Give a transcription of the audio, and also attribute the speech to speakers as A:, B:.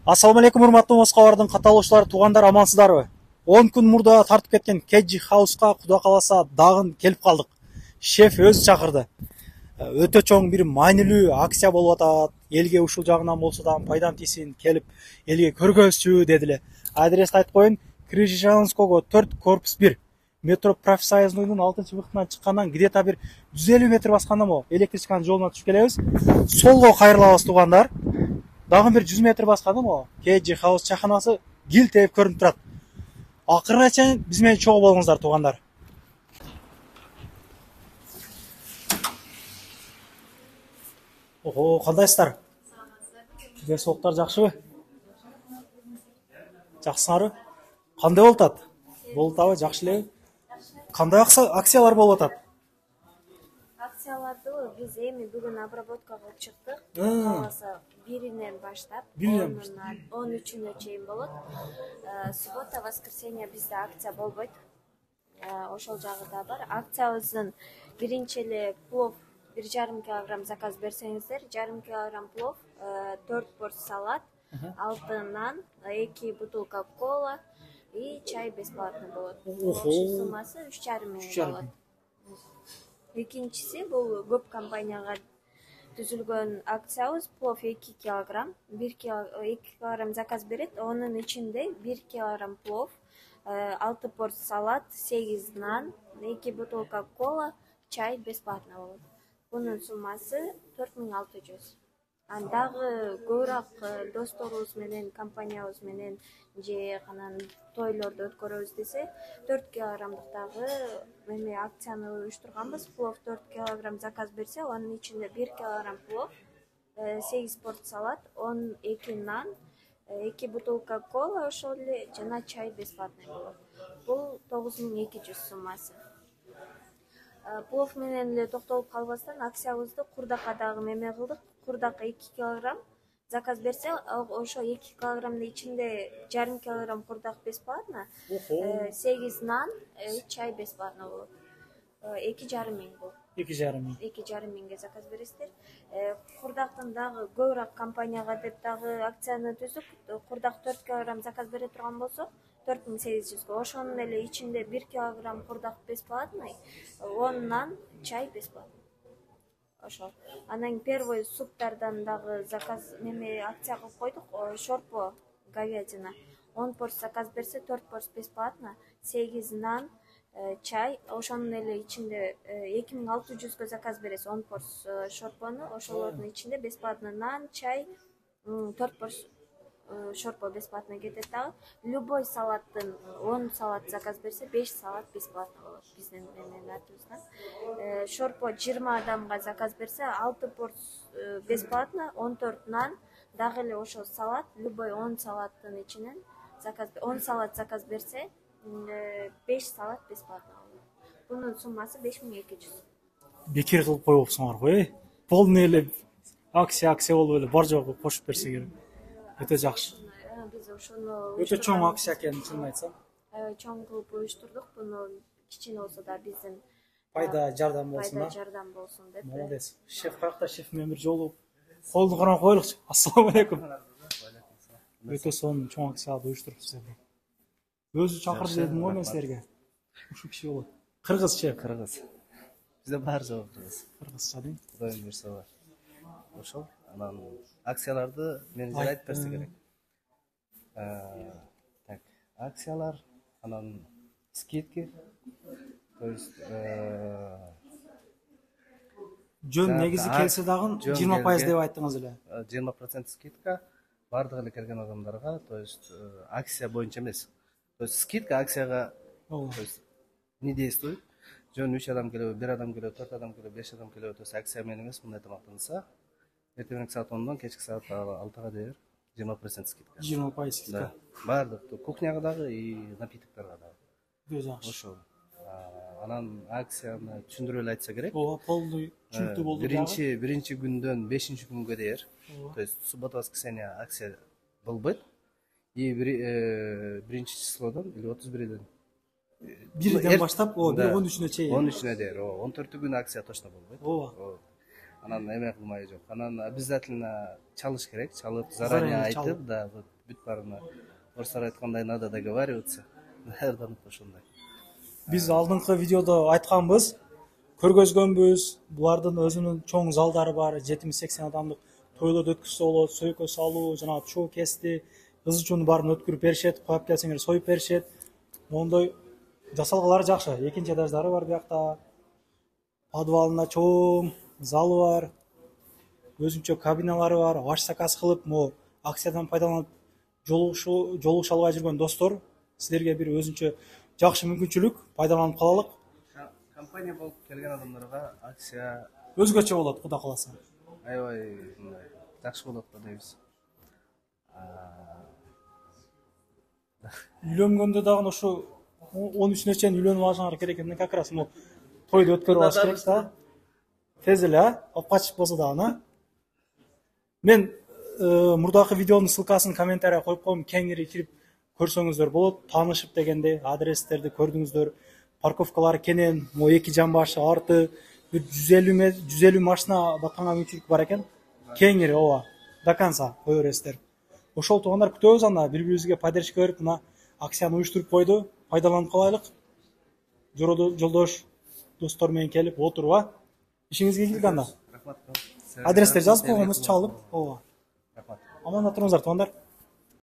A: Assalamu алейкум, урматтуу Москвалардын катталуучулары, туугандар, амансыздарбы? 10 күн мурда тартып кеткен Keji House'ка куда каласа дагы келип калдык. Шеф өзү чакырды. Өтө чоң бир маанилүү акция болуп атат. Элге ушул жагынан болсо да пайдам тийсин, келип элге көргөзчү дедиле. Адрести айтып коеюн. Крижижанского 4 корпус 1. Метро профсоюзнуйдун 6-быктынан чыккандан где-то бир 150 метр басканда мо электричканын жолуна түшүп келебиз. Солго кайрылабыз туугандар. Дагы бир 100 метр басканда мо Keji House чайханасы гилтеп көрүнүп турат. Акырына чейин биз менен чогуу болуңуздар туугандар. Ого, кандайсыздар? Сиздер соктор жакшыбы? Жакшысыңарбы? Кандай болуп атат? Болуп атабы, жакшы элеби? Кандай акциялар болуп атат?
B: Акцияларды биз эми бүгүн обработка кылып чыктык. Каласа 1-ден баштап 13-үнө чейин болот. Суббота, воскресенье бизде акция болбойт. Ошол жагы да бар. Акциябыздын биринчи эле плов 1,5 килограмм заказ берсеңиздер, 1,5 килограмм плов, 4 порция салат, 6 нан, 2 бутылка кола и чай бесплатно болот. Общий суммасы 3,5 миң болот. Экинчиси бул көп компанияга түзүлгөн акциябыз. Плов 2 килограмм, 2 килограмм заказ берет. Онун ичинде 1 килограмм плов, 6 порция салат, 8 нан, 2 бутылка кола, чай бесплатно болот. Bunun summası 4600. Дагы көбүрөөк досторубуз менен, компаниябыз менен же канан тойлорду өткөрөбүз десе, 4 килограммдык дагы эми акцияны уюштурганбыз. Плов 4 килограмм заказ берсе, анын ичинде 1 килограмм плов, 8 порция салат, 12 нан, 2 бутылка кола, ошол эле жана чай бесплатный болот. Бул 9200 суммасы. Плов менен эле токтолуп калбастан акциябызды курдакка дагы неме кылдык. Курдак 2 килограмм заказ берсе, ошо 2 килограммдын ичинде 1,5 килограмм курдак бесплатно, 8 нан, чай бесплатно болот. 2,5 миң бул. 2,5 миңге заказ бересиздер. Курдактын дагы көбүрөөк компанияга деп дагы акцияны түздүк. Курдак 4 килограмм заказ бере турган болсо, 4800. Ошонун эле ичинде 1 килограмм курдак бесплатный, 10 нан, чай бесплатный. Ошол. Анан первый суптардан дагы заказ неме акция кылып койдук. Шорпо говядина 10 порция заказ берсе, 4 порция бесплатно, 8 нан, чай. Ошонун эле ичинде 2600 заказ бересиз 10 порция шорпону. Ошолордун ичинде бесплатно нан, чай, 4 порция шорпо бесплатно кетет дагы. Любой салаттын 10 салат заказ берсе, 5 салат бесплатно болот биздин атыбыздан. Шорпо 20 адамга заказ берсе, 6 порция бесплатно, 14 нан, дагы эле ошол салат, любой 10 салаттын ичинен 10 салат заказ берсе, 5 салат бесплатно болот. Бунун суммасы 5200.
A: Бекер кылып коюпсуңар го, полный эле акция болуп эле бар жогу кошуп берсе керек. Өтө жакшы.
B: Биз ошону
A: өтө чоң акция экенин чынын айтсам.
B: Чоң кылып уюштурдук. Буну кичине болсо да биздин
A: пайда жардам болсун.
B: Пайда жардам болсун деп.
A: Молодец. Шеф каякта, шеф менен бир жолу колду карап коелукчу. Ассаламу алейкум. Өтө сонун чоң акцияларды уюштурупсуз. Өзү чакырды дедим го мен силерге. Ушул киши болот. Кыргыз шеф.
C: Кыргыз. Бизде баары жок кыргыз.
A: Кыргызча дейм.
C: Кудайым буйрса бар. Ошол. Анан акцияларды менеджер айтып берсе керек. Так, акциялар, анан скидки. То есть
A: жөн негизи келсе дагы 20% деп айттыңыз эле.
C: 20% скидка бардык эле келген адамдарга, то есть акция боюнча эмес. То есть скидка акцияга, то есть не действует. Жөн 3 адам келеби, 1 адам келеби, 4 адам келеби, 5 адам келеби, то есть акция менен эмес, мындай тамактанса, эртеңки саат 10-дон кечки саат 6-га дейин 20% скидка.
A: 20% скидка.
C: Бардык кухняга дагы и напитокторго дагы.
A: Өтө жакшы.
C: Ошол. Анан акцияны түшүндүрүп эле айтса керек.
A: Ооба, полный түшүнүктүү болду.
C: Биринчи күндөн 5-чи күнгө дейин, то есть суббота, воскресенье акция болбойт. И биринчи числодон или 31-ден
A: 1-ден баштап, 13-үнө чейин.
C: 13-үнө дейин, 14 күн акция точно болбойт.
A: Ооба.
C: анан эме кылмай жок. Анан обязательно чалыш керек, чалып
A: Заранее
C: заранее
A: чалып.
C: айтып, да, вот бүт баарына орустар айткандай надо договариваться. Даярданып ошондой.
A: Биз алдыңкы видеодо айтканбыз, көргөзгөнбүз. Булардын өзүнүн чоң залдары бар, 70-80 адамдык тойлорду өткүзсө болот, сөйкө салуу, жана чуу кести, ызы чууну баарын өткөрүп беришет, коюп келсеңер союп беришет. Моундай жасалгалары жакшы. Экинчи этаждары бар биякта. Подвалында чоң залы бар. Өзүнчө кабиналары бар. Аш заказ кылып, мо акциядан пайдаланып жолугуша албай жүргөн достор, силерге бир өзүнчө жакшы мүмкүнчүлүк, пайдаланып калалык.
C: Компания болуп келген адамдарга акция
A: Өзгөчө болот, Кудай кааласа.
C: аябай мындай жакшы болот да дейбиз.
A: Үйлөнгөндө дагы ошо 13-үнө чейин үйлөнүп алышыңар керек экен, как раз могу тойду өткөрүп алыш керек да. Тез эле, опкач болсо дагы, Мен мурдакы видеонун ссылкасын комментарийге коюп коем, кеңири кирип көрсөңүздөр болот. Таанышып дегенде адрестерди көрдүңүздөр. Парковкалары кенен, мо эки жамбашы арты, 150 машина батканга мүмкүнчүлүк бар экен. Кеңири ооба, до конца кое бересиздер. Ошол туугандар күтөбүз анда, бири-бирибизге поддержка берип, мына акцияны уюштуруп койду. Пайдаланып калайлык. Жолдош достор менен келип отуруп, ишиңизге келгиле анда.
C: Рахмат.
A: Адрестер жазып койгонбуз, чалып. Ооба.
C: Рахмат.
A: Аманда туруңуздар туугандар.